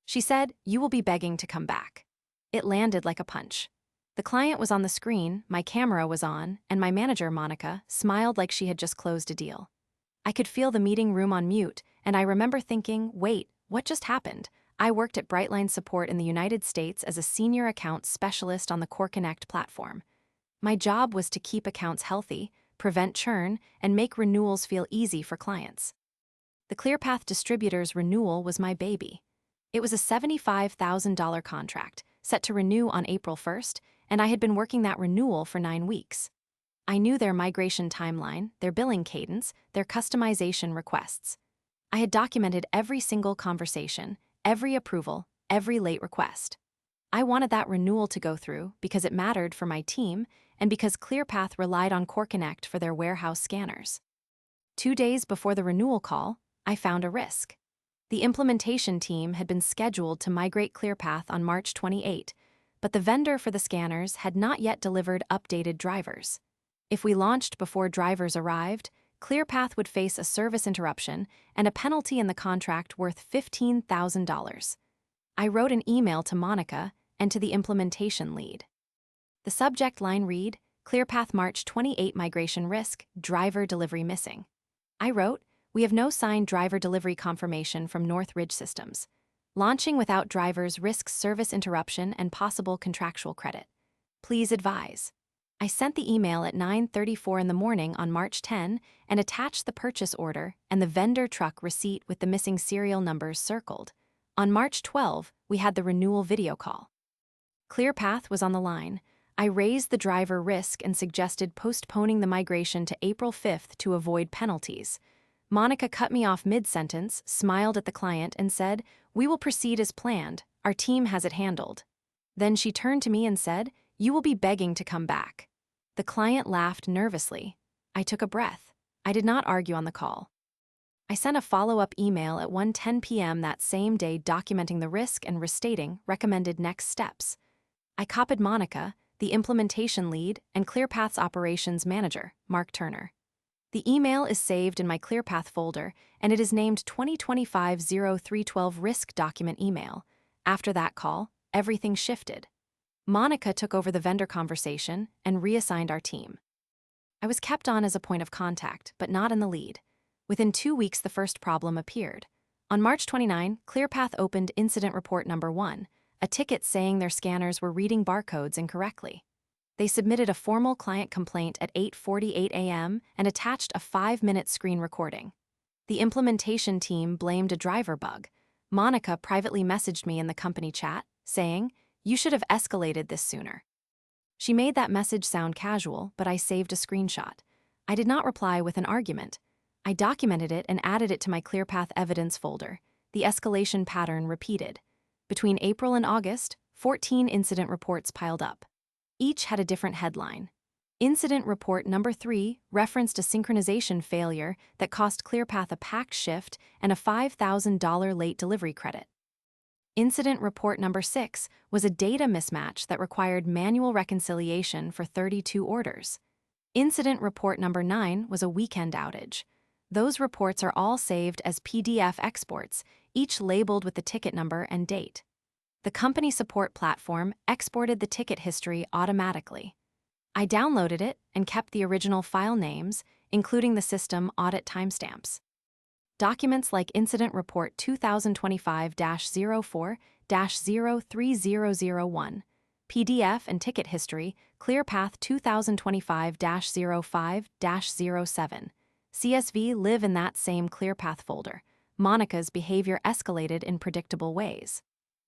She said, "You will be begging to come back." It landed like a punch. The client was on the screen, my camera was on, and my manager, Monica, smiled like she had just closed a deal. I could feel the meeting room on mute, and I remember thinking, wait, what just happened? I worked at Brightline Support in the United States as a senior account specialist on the Core Connect platform. My job was to keep accounts healthy, prevent churn, and make renewals feel easy for clients. The ClearPath Distributors renewal was my baby. It was a $75,000 contract, set to renew on April 1st, and I had been working that renewal for 9 weeks. I knew their migration timeline, their billing cadence, their customization requests. I had documented every single conversation, every approval, every late request. I wanted that renewal to go through because it mattered for my team and because ClearPath relied on Core Connect for their warehouse scanners. 2 days before the renewal call, I found a risk. The implementation team had been scheduled to migrate ClearPath on March 28, but the vendor for the scanners had not yet delivered updated drivers. If we launched before drivers arrived, ClearPath would face a service interruption and a penalty in the contract worth $15,000. I wrote an email to Monica and to the implementation lead. The subject line read, "ClearPath March 28 migration risk, driver delivery missing." I wrote, "We have no signed driver delivery confirmation from Northridge Systems. Launching without drivers risks service interruption and possible contractual credit. Please advise." I sent the email at 9:34 in the morning on March 10 and attached the purchase order and the vendor truck receipt with the missing serial numbers circled. On March 12, we had the renewal video call. ClearPath was on the line. I raised the driver risk and suggested postponing the migration to April 5th to avoid penalties. Monica cut me off mid-sentence, smiled at the client, and said, "We will proceed as planned. Our team has it handled." Then she turned to me and said, "You will be begging to come back." The client laughed nervously. I took a breath. I did not argue on the call. I sent a follow-up email at 1:10 p.m. that same day documenting the risk and restating recommended next steps. I copied Monica, the implementation lead, and ClearPath's operations manager, Mark Turner. The email is saved in my ClearPath folder, and it is named 2025-0312 Risk Document Email. After that call, everything shifted. Monica took over the vendor conversation and reassigned our team. I was kept on as a point of contact, but not in the lead. Within 2 weeks, the first problem appeared. On March 29, ClearPath opened Incident Report Number 1, a ticket saying their scanners were reading barcodes incorrectly. They submitted a formal client complaint at 8:48 a.m. and attached a 5-minute screen recording. The implementation team blamed a driver bug. Monica privately messaged me in the company chat, saying, "You should have escalated this sooner." She made that message sound casual, but I saved a screenshot. I did not reply with an argument. I documented it and added it to my ClearPath evidence folder. The escalation pattern repeated. Between April and August, 14 incident reports piled up. Each had a different headline. Incident Report Number 3 referenced a synchronization failure that cost ClearPath a packed shift and a $5,000 late delivery credit. Incident Report Number 6 was a data mismatch that required manual reconciliation for 32 orders. Incident Report Number 9 was a weekend outage. Those reports are all saved as PDF exports, each labeled with the ticket number and date. The company support platform exported the ticket history automatically. I downloaded it and kept the original file names, including the system audit timestamps. Documents like Incident Report 2025-04-03001, PDF and ticket history, ClearPath 2025-05-07, CSV live in that same ClearPath folder. Monica's behavior escalated in predictable ways.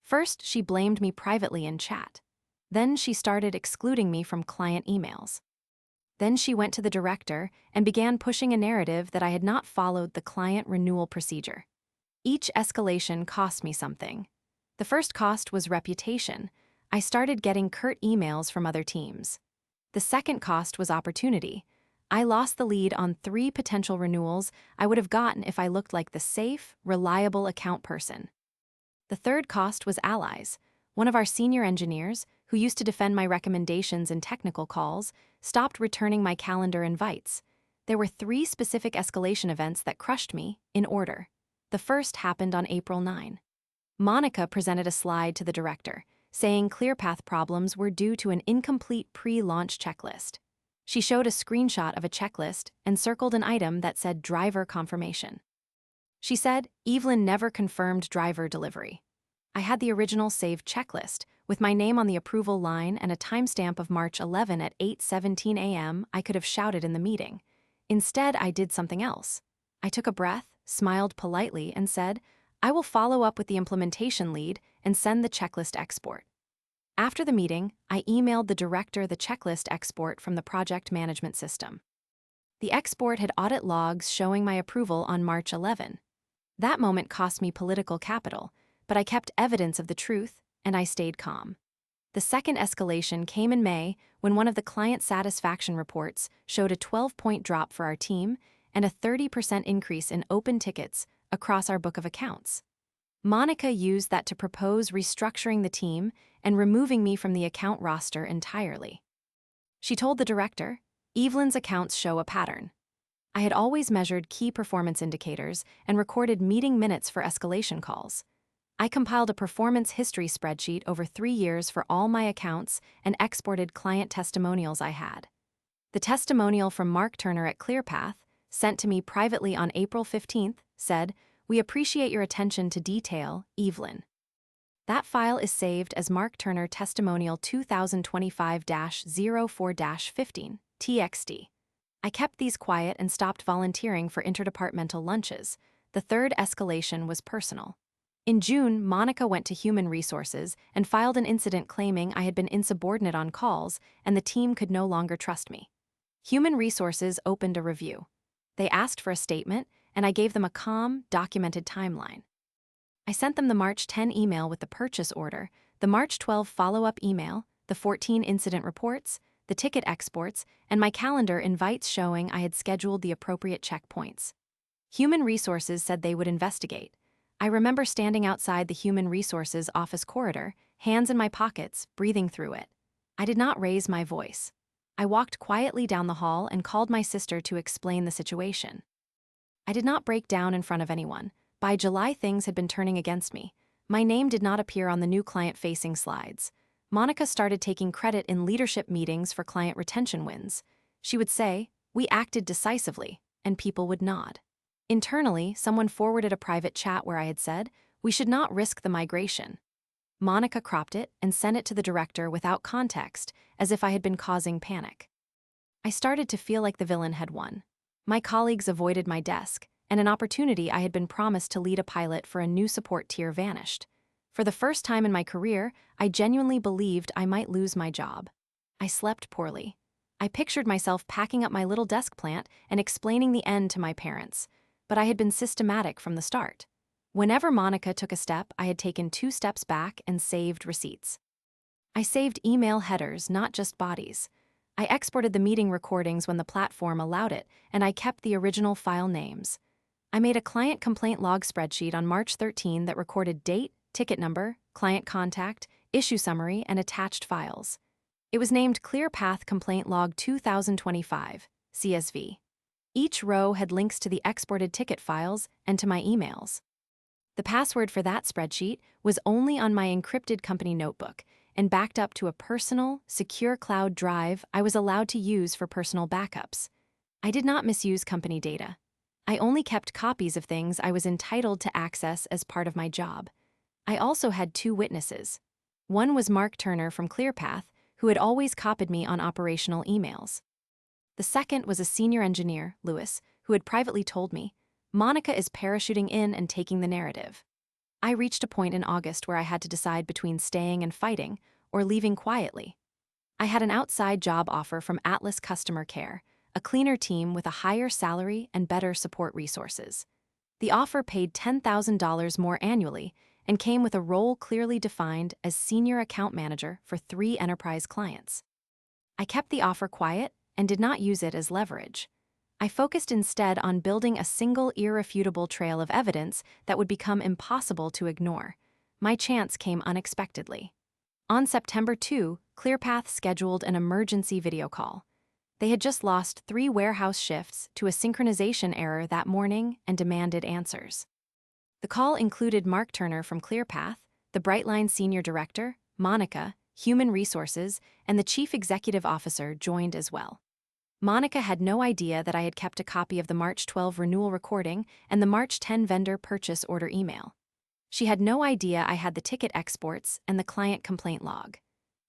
First, she blamed me privately in chat. Then she started excluding me from client emails. Then she went to the director and began pushing a narrative that I had not followed the client renewal procedure. Each escalation cost me something. The first cost was reputation. I started getting curt emails from other teams. The second cost was opportunity. I lost the lead on 3 potential renewals I would have gotten if I looked like the safe, reliable account person. The third cost was allies. One of our senior engineers, who used to defend my recommendations in technical calls, stopped returning my calendar invites. There were 3 specific escalation events that crushed me, in order. The first happened on April 9. Monica presented a slide to the director, saying ClearPath problems were due to an incomplete pre-launch checklist. She showed a screenshot of a checklist and circled an item that said driver confirmation. She said, Evelyn never confirmed driver delivery. I had the original saved checklist, with my name on the approval line and a timestamp of March 11 at 8:17 a.m. I could have shouted in the meeting. Instead, I did something else. I took a breath, smiled politely, and said, I will follow up with the implementation lead and send the checklist export. After the meeting, I emailed the director the checklist export from the project management system. The export had audit logs showing my approval on March 11. That moment cost me political capital, but I kept evidence of the truth, and I stayed calm. The second escalation came in May when one of the client satisfaction reports showed a 12-point drop for our team and a 30% increase in open tickets across our book of accounts. Monica used that to propose restructuring the team and removing me from the account roster entirely. She told the director, Evelyn's accounts show a pattern. I had always measured key performance indicators and recorded meeting minutes for escalation calls. I compiled a performance history spreadsheet over 3 years for all my accounts and exported client testimonials I had. The testimonial from Mark Turner at ClearPath, sent to me privately on April 15, said, We appreciate your attention to detail, Evelyn. That file is saved as Mark Turner Testimonial 2025-04-15, TXT. I kept these quiet and stopped volunteering for interdepartmental lunches. The third escalation was personal. In June, Monica went to Human Resources and filed an incident claiming I had been insubordinate on calls and the team could no longer trust me. Human Resources opened a review. They asked for a statement, and I gave them a calm, documented timeline. I sent them the March 10 email with the purchase order, the March 12 follow-up email, the 14 incident reports, the ticket exports, and my calendar invites showing I had scheduled the appropriate checkpoints. Human Resources said they would investigate. I remember standing outside the Human Resources office corridor, hands in my pockets, breathing through it. I did not raise my voice. I walked quietly down the hall and called my sister to explain the situation. I did not break down in front of anyone. By July, things had been turning against me. My name did not appear on the new client-facing slides. Monica started taking credit in leadership meetings for client retention wins. She would say, We acted decisively, and people would nod. Internally, someone forwarded a private chat where I had said, We should not risk the migration. Monica cropped it and sent it to the director without context, as if I had been causing panic. I started to feel like the villain had won. My colleagues avoided my desk, and an opportunity I had been promised to lead a pilot for a new support tier vanished. For the first time in my career, I genuinely believed I might lose my job. I slept poorly. I pictured myself packing up my little desk plant and explaining the end to my parents, but I had been systematic from the start. Whenever Monica took a step, I had taken 2 steps back and saved receipts. I saved email headers, not just bodies. I exported the meeting recordings when the platform allowed it, and I kept the original file names. I made a client complaint log spreadsheet on March 13 that recorded date, ticket number, client contact, issue summary, and attached files. It was named ClearPath Complaint Log 2025, CSV. Each row had links to the exported ticket files and to my emails. The password for that spreadsheet was only on my encrypted company notebook and backed up to a personal, secure cloud drive I was allowed to use for personal backups. I did not misuse company data. I only kept copies of things I was entitled to access as part of my job. I also had 2 witnesses. One was Mark Turner from ClearPath, who had always copied me on operational emails. The second was a senior engineer, Lewis, who had privately told me, Monica is parachuting in and taking the narrative. I reached a point in August where I had to decide between staying and fighting or leaving quietly. I had an outside job offer from Atlas Customer Care, a cleaner team with a higher salary and better support resources. The offer paid $10,000 more annually and came with a role clearly defined as senior account manager for 3 enterprise clients. I kept the offer quiet and did not use it as leverage. I focused instead on building a single irrefutable trail of evidence that would become impossible to ignore. My chance came unexpectedly. On September 2, ClearPath scheduled an emergency video call. They had just lost 3 warehouse shifts to a synchronization error that morning and demanded answers. The call included Mark Turner from ClearPath, the Brightline Senior Director, Monica, Human Resources, and the Chief Executive Officer joined as well. Monica had no idea that I had kept a copy of the March 12 renewal recording and the March 10 vendor purchase order email. She had no idea I had the ticket exports and the client complaint log.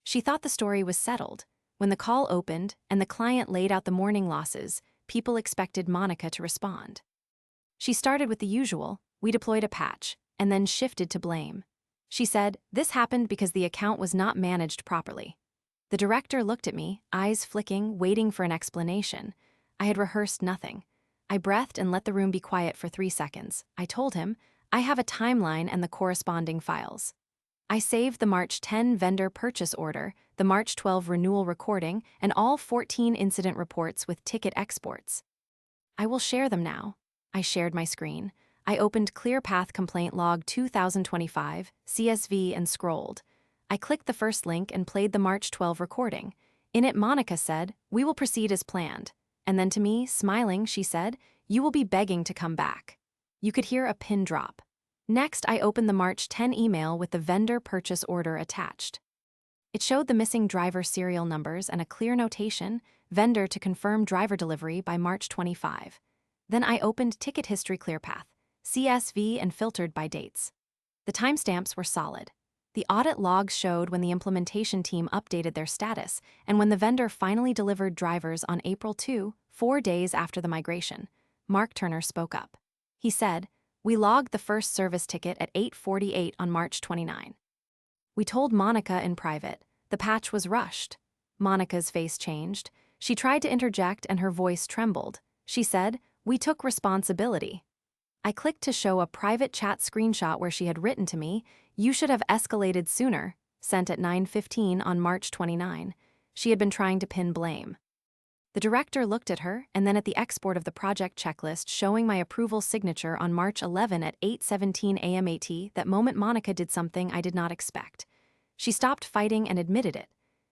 She thought the story was settled. When the call opened and the client laid out the morning losses, people expected Monica to respond. She started with the usual, we deployed a patch, and then shifted to blame. She said, this happened because the account was not managed properly. The director looked at me, eyes flicking, waiting for an explanation. I had rehearsed nothing. I breathed and let the room be quiet for 3 seconds. I told him, I have a timeline and the corresponding files. I saved the March 10 vendor purchase order, the March 12 renewal recording, and all 14 incident reports with ticket exports. I will share them now. I shared my screen. I opened ClearPath Complaint Log 2025, CSV, and scrolled. I clicked the first link and played the March 12 recording. In it, Monica said, we will proceed as planned. And then to me, smiling, she said, you will be begging to come back. You could hear a pin drop. Next, I opened the March 10 email with the vendor purchase order attached. It showed the missing driver serial numbers and a clear notation, vendor to confirm driver delivery by March 25. Then I opened Ticket History ClearPath, CSV, and filtered by dates. The timestamps were solid. The audit logs showed when the implementation team updated their status and when the vendor finally delivered drivers on April 2, 4 days after the migration. Mark Turner spoke up. He said, we logged the first service ticket at 8:48 on March 29. We told Monica in private. The patch was rushed. Monica's face changed. She tried to interject and her voice trembled. She said, we took responsibility. I clicked to show a private chat screenshot where she had written to me, you should have escalated sooner, sent at 9:15 on March 29. She had been trying to pin blame. The director looked at her and then at the export of the project checklist showing my approval signature on March 11 at 8:17 a.m. AT. That moment Monica did something I did not expect. She stopped fighting and admitted it.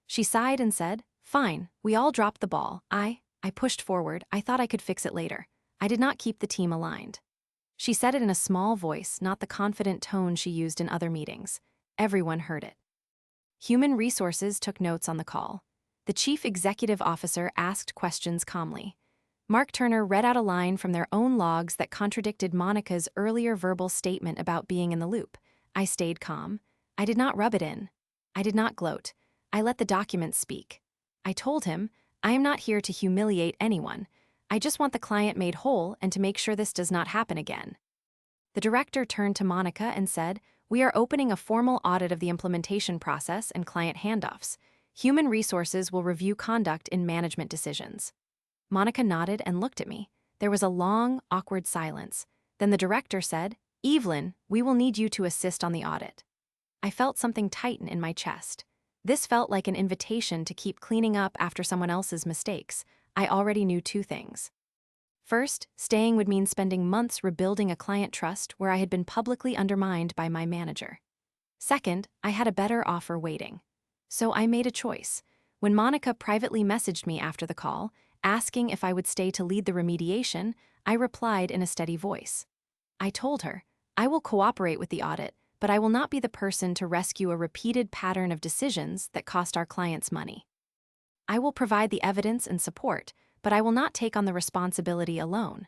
She sighed and said, fine, we all dropped the ball. I pushed forward. I thought I could fix it later. I did not keep the team aligned. She said it in a small voice, not the confident tone she used in other meetings. Everyone heard it. Human Resources took notes on the call. The Chief Executive Officer asked questions calmly. Mark Turner read out a line from their own logs that contradicted Monica's earlier verbal statement about being in the loop. I stayed calm. I did not rub it in. I did not gloat. I let the documents speak. I told him, I am not here to humiliate anyone. I just want the client made whole and to make sure this does not happen again. The director turned to Monica and said, we are opening a formal audit of the implementation process and client handoffs. Human Resources will review conduct in management decisions. Monica nodded and looked at me. There was a long, awkward silence. Then the director said, Evelyn, we will need you to assist on the audit. I felt something tighten in my chest. This felt like an invitation to keep cleaning up after someone else's mistakes. I already knew 2 things. First, staying would mean spending months rebuilding a client trust where I had been publicly undermined by my manager. Second, I had a better offer waiting. So I made a choice. When Monica privately messaged me after the call, asking if I would stay to lead the remediation, I replied in a steady voice. I told her, I will cooperate with the audit, but I will not be the person to rescue a repeated pattern of decisions that cost our clients money. I will provide the evidence and support, but I will not take on the responsibility alone.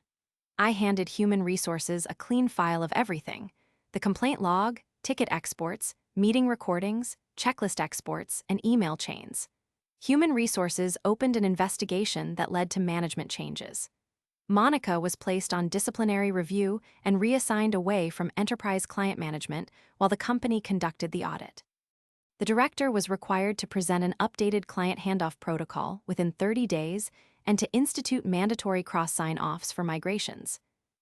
I handed Human Resources a clean file of everything: the complaint log, ticket exports, meeting recordings, checklist exports, and email chains. Human Resources opened an investigation that led to management changes. Monica was placed on disciplinary review and reassigned away from enterprise client management while the company conducted the audit. The director was required to present an updated client handoff protocol within 30 days and to institute mandatory cross-sign-offs for migrations.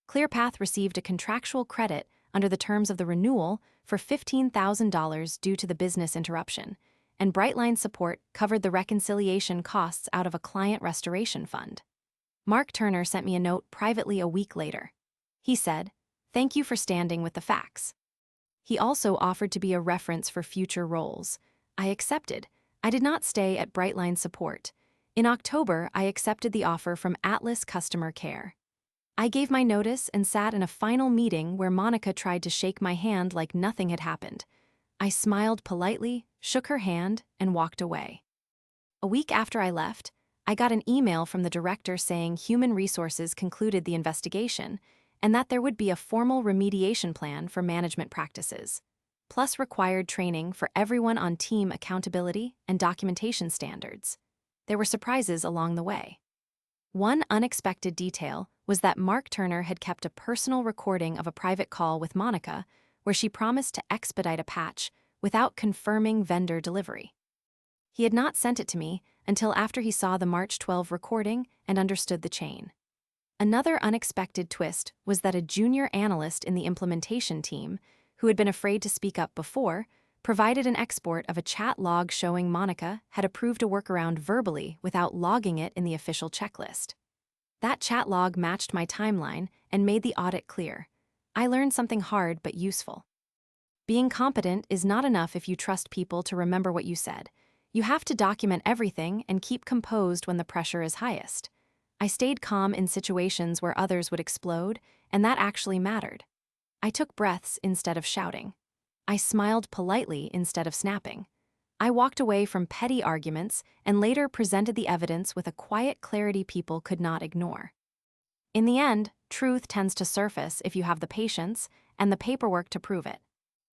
ClearPath received a contractual credit under the terms of the renewal for $15,000 due to the business interruption, and Brightline support covered the reconciliation costs out of a client restoration fund. Mark Turner sent me a note privately a week later. He said, "Thank you for standing with the facts." He also offered to be a reference for future roles. I accepted. I did not stay at Brightline support. In October, I accepted the offer from Atlas Customer Care. I gave my notice and sat in a final meeting where Monica tried to shake my hand like nothing had happened. I smiled politely, shook her hand, and walked away. A week after I left, I got an email from the director saying Human Resources concluded the investigation and that there would be a formal remediation plan for management practices, plus required training for everyone on team accountability and documentation standards. There were surprises along the way. One unexpected detail was that Mark Turner had kept a personal recording of a private call with Monica where she promised to expedite a patch without confirming vendor delivery. He had not sent it to me until after he saw the March 12 recording and understood the chain. Another unexpected twist was that a junior analyst in the implementation team, who had been afraid to speak up before, provided an export of a chat log showing Monica had approved a workaround verbally without logging it in the official checklist. That chat log matched my timeline and made the audit clear. I learned something hard but useful. Being competent is not enough if you trust people to remember what you said. You have to document everything and keep composed when the pressure is highest. I stayed calm in situations where others would explode, and that actually mattered. I took breaths instead of shouting. I smiled politely instead of snapping. I walked away from petty arguments and later presented the evidence with a quiet clarity people could not ignore. In the end, truth tends to surface if you have the patience and the paperwork to prove it.